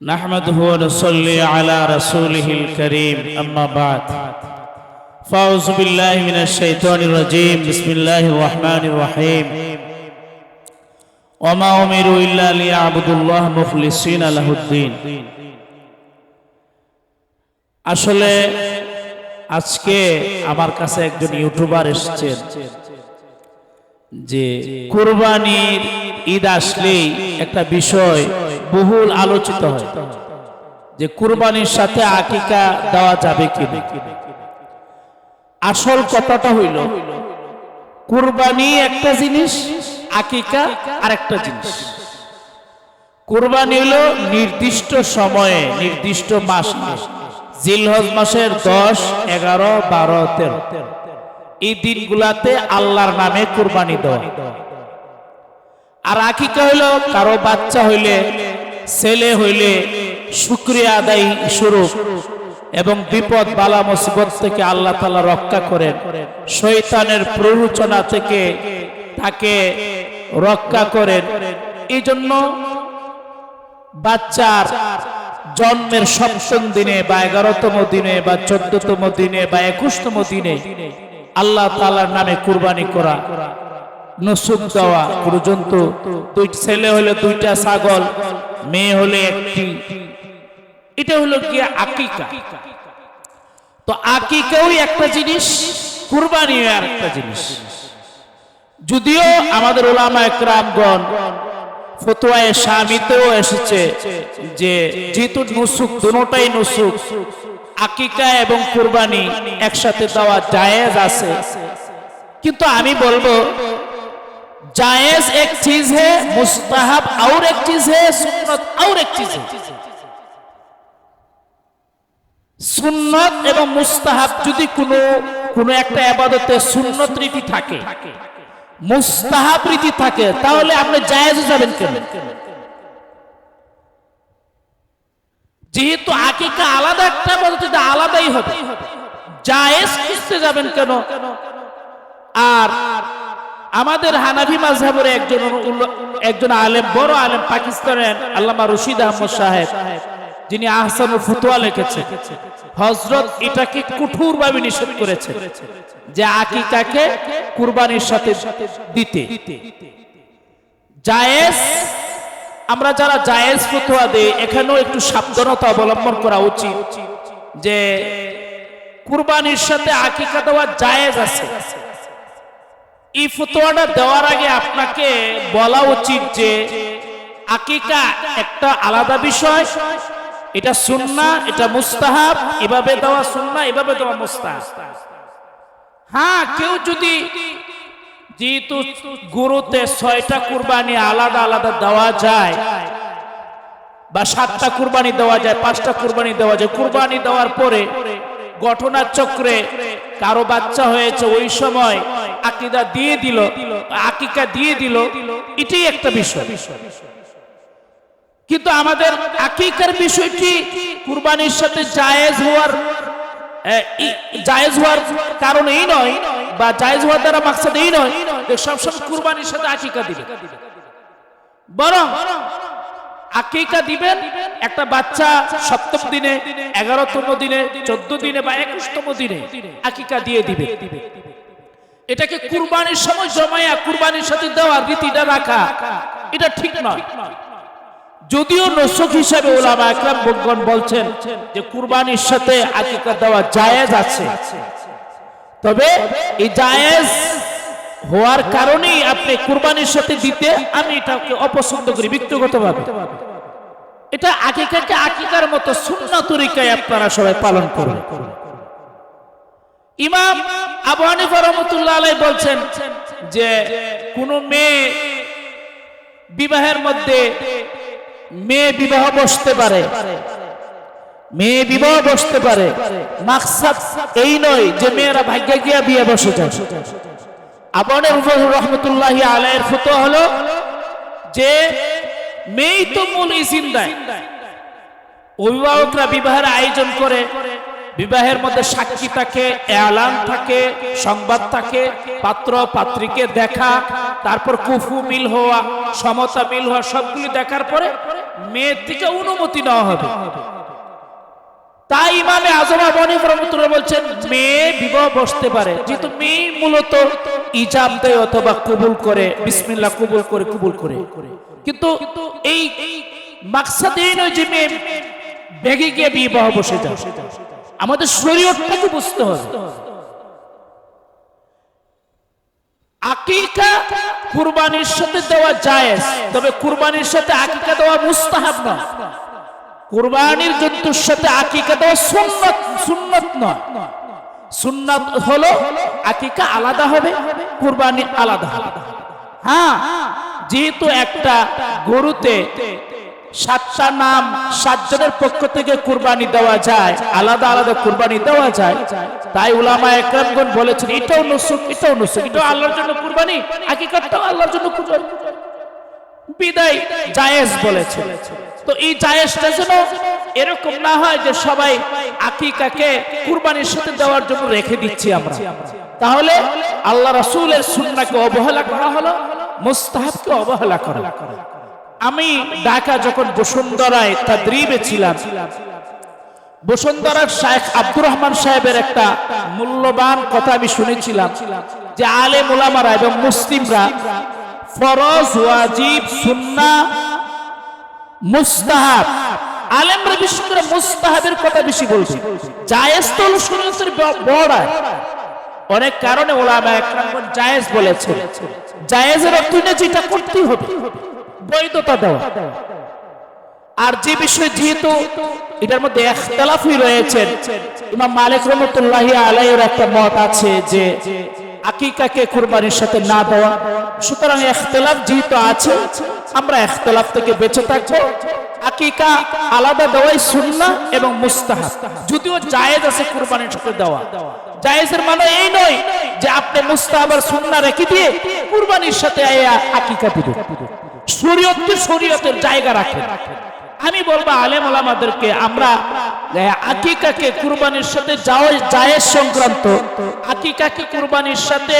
نحمده ونصلي على رسوله الكريم أما بعد فأعوذ بالله من الشيطان الرجيم بسم الله الرحمن الرحيم وما أمروا إلا ليعبدوا الله مخلصين له الدين আসলে আজকে আমার কাছে একজন ইউটিউবার এসেছেন যে কুরবানির ঈদ আসলেই একটা বিষয় বহুল আলোচিত হয় যে কুরবানির সাথে আকিকা দেওয়া যাবে কিনা। আসল কথাটা হইল কুরবানি একটা জিনিস, আকিকা আরেকটা জিনিস। কুরবানি হলো নির্দিষ্ট সময়ে নির্দিষ্ট মাসে, জিলহজ মাসের 10, 11, 12, 13 এই দিনগুলাতে আল্লাহর নামে কুরবানি দেওয়া। আর আকিকা হইল কারো বাচ্চা হইলে, ছেলে হইলে শুকরিয়া আদায় স্বরূপ এবং বিপদ বালা মুসিবত থেকে আল্লাহ তাআলা রক্ষা করেন, শয়তানের প্ররোচনা থেকে তাকে রক্ষা করেন। এই জন্য বাচ্চার জন্মের 7ম দিনে বা 11তম দিনে বা 14তম দিনে বা 21তম দিনে আল্লাহ তাআলার নামে কুরবানি করা, নসুক দেওয়া। পর্যন্ত দুই ছেলে হলে 2টা ছাগল, মেয়ে হলে 1টি, এটা হলো কি আকিকা। তো আকিকাও একটা জিনিস, কুরবানিও আরেকটা জিনিস। যদিও আমাদের উলামা একরামগণ ফতোয়ায়ে শামিতেও এসেছে যে যেহেতু নুসুক, দুটোটাই নুসুক, আকিকা এবং কুরবানি একসাথে দেওয়া জায়েজ আছে। কিন্তু আমি বলবো जायज एक चीज है, मुस्ताहब और एक चीज है, सुन्नत और एक चीज है। सुन्नत एवं मुस्ताहब যদি কোনো একটা ইবাদতে সুন্নত রীতি থাকে, মুস্তাহাব রীতি থাকে, তাহলে আপনি জায়েজে যাবেন কেন? যেহেতু আকিকা আলাদা একটা ইবাদত, এটা আলাদাই হবে, জায়েজ করতে যাবেন কেন? আর আমাদের হানাফি মাযহাবের একজন আলেম, বড় আলেম, পাকিস্তানের আল্লামা রশিদ আহমদ সাহেব, যিনি আহসানুল ফতোয়া লিখেছেন, হযরত এটাকে কঠোরভাবে নিষেধ করেছেন যে আকিকাকে কুরবানির সাথে দিতে। জায়েজ, আমরা যারা জায়েজ ফতোয়া দেই এখানেও একটু সাবধানতা অবলম্বন করা উচিত যে কুরবানির সাথে আকিকা দেওয়া জায়েজ আছে। এই ফতোয়াটা দেওয়ার আগে আপনাকে বলা উচিত যে আকিকা একটা আলাদা বিষয়, এটা সুন্নাহ, এটা মুস্তাহাব, এভাবে দেওয়া সুন্নাহ, এভাবে দেওয়া মুস্তাহাব। হ্যাঁ, কেউ যদি যেহেতু গরুতে 6টা কুরবানি আলাদা আলাদা দেওয়া যায় বা 7টা কুরবানি দেওয়া যায়, 5টা কুরবানি দেওয়া যায়, কুরবানি দেওয়ার পরে ঘটনার চক্রে কারো বাচ্চা হয়েছে, ওই সময় আকিকা দিয়ে দিল, এটাই একটা বিষয়। কিন্তু আমাদের আকিকার বিষয়টি কুরবানির সাথে জায়েজ হওয়ার কারণ এই নয়, বা জায়েজ হওয়ার দ্বারা মাকসাদ এই নয় যে সবসময় কুরবানির সাথে আকিকা দিবেন, বরং আকিকা দিবেন একটা বাচ্চা 7ম দিনে, 11তম দিনে, 14 দিনে বা 21তম দিনে আকিকা দিয়ে দিবে। এটাকে কুরবানির সময় জমায়া কুরবানির সাথে দেওয়ার রীতিটা রাখা, এটা ঠিক নয়। যদিও নসুক হিসাবে উলামা একরামগণ বলছেন যে কুরবানির সাথে আকিকা দেওয়া জায়েজ আছে, তবে এই জায়েজ হওয়ার কারণেই আপনি কুরবানির সাথে দিতে আমি এটাকে অপছন্দ করি ব্যক্তিগতভাবে। এটা আকিকাকে আকিকার মতো সুন্নাহ তরিকায় আপনারা সবাই পালন করুন। ইমাম আবু হানিফা রাহমাতুল্লাহ আলাইহি বলছেন যে কোন মেয়ে বিবাহের মধ্যে মেয়ে বিবাহ বসতে পারে, মাকসাদ এই নয় যে মেয়েরা ভাগ্যে গিয়া বিয়ে বসে যায়। আবু হানিফা রাহমাতুল্লাহি আলাইহির ফতোয়া হলো যে মেয়েই তো মূল ইসিম দেয়। অভিভাবকরা বিবাহের আয়োজন করে, বিবাহের মধ্যে সাক্ষী থাকে, এলান থাকে, সংবাদ থাকে, পাত্র পাত্রীকে দেখা, তারপর কুফু মিল হওয়া, সমতা মিল হওয়া, সবগুলি দেখার পরে মেয়ের থেকে অনুমতি নেওয়া হবে। তাই ইমামে আজম আবু হানিফা রাহমাতুল্লাহ বলছেন মেয়ে বিবাহ বসতে পারে, যেহেতু মেয়ে মূলত ইজাব দেয় অথবা কবুল করে, বিসমিল্লাহ কবুল করে। কিন্তু এই মাকসাদ এই নয় যে মেয়ে বেগে গিয়ে বিবাহ বসে যায়। আমাদের শরীয়তটাকে বুঝতে হবে। আকিকা কুরবানির সাথে দেওয়া জায়েজ, তবে কুরবানির সাথে আকিকা দেওয়া মুস্তাহাব না। কুরবানির জন্তুর সাথে আকিকা দেওয়া সুন্নাত নয়। সুন্নাত হলো আকিকা আলাদা হবে, কুরবানি আলাদা হবে। হ্যাঁ, যেহেতু একটা গরুতে 7টা নাম 7 জনের পক্ষ থেকে কুরবানি দেওয়া যায়, আলাদা আলাদা কুরবানি দেওয়া যায়, তাই উলামা একরামগণ বলেছেন এটাও নুসুক, এটাও নুসুক, এটাও আল্লাহর জন্য কুরবানি, আকিকাটাও আল্লাহর জন্য কুরবানি, বিদায় জায়েজ বলেছে। তো এই জায়েজটা যেন এরকম না হয় যে সবাই আকিকাকে কুরবানির সাথে দেওয়ার জন্য রেখে দিচ্ছি আমরা, তাহলে আল্লাহ রাসূলের সুন্নাহকে অবহেলা করা হলো, মুস্তাহাবকে অবহেলা করা। আমি ঢাকা যখন বসুন্ধরায় তাদরিবে ছিলাম, বসুন্ধরার শায়েখ আব্দুর রহমান সাহেবের একটা মূল্যবান কথা আমি শুনেছিলাম যে আলেম উলামারা এবং মুসলিমরা ফরজ, ওয়াজিব, সুন্নাহ, মুস্তাহাব, আলেমরা বিশেষ করে মুস্তাহাবের কথা বেশি বলছে। জায়েজ তো শরীয়তের বড়ায়, অনেক কারণে উলামা একরামগণ জায়েজ বলেছে। জায়েজের অর্থ না যেটা করতেই হবে, বৈধতা দেওয়া। আর যে বিষয় যেহেতু এটার মধ্যে ইখতিলাফই রয়েছে, ইমাম মালিক রাহমাতুল্লাহি আলাইহির একটা মত আছে যে আকিকাকে কুরবানির সাথে না দেওয়া। সুতরাং ইখতিলাফ যেহেতু আছে, আমরা ইখতিলাফ থেকে বেঁচে থাকবো। আকিকা আলাদা দেওয়াই সুন্নাহ এবং মুস্তাহাব, যদিও জায়েজ আছে কুরবানির সাথে দেওয়া। জায়েজের মানে এই নয় যে আপনি মুস্তাহাব আর সুন্নাহ রেখে দিয়ে কুরবানির সাথে আকিকা দিবেন। শরীয়তের জায়গা রাখেন। আমি বলবো আলেম ওলামাদেরকে, আমরা আকিকাকে কুরবানির সাথে জায়েজ সংক্রান্ত, আকিকাকে কুরবানির সাথে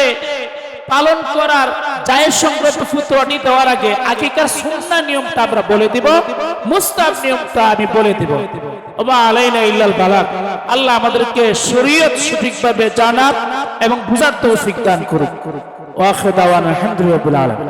পালন করার জায়েজ সংক্রান্ত ফতোয়াটি দেওয়ার আগে আকিকার সুন্নাহ নিয়মটা আমরা বলে দিব, মুস্তাহাব নিয়মটা আমি বলে দিব। ওয়া আলাইনা ইল্লাল বালাগ। আল্লাহ আমাদেরকে শরীয়ত সঠিকভাবে জানার এবং বুঝার তৌফিক দান করুন। ওয়া আখিরু দাওয়ানা আলহামদুলিল্লাহি রাব্বিল আলামিন।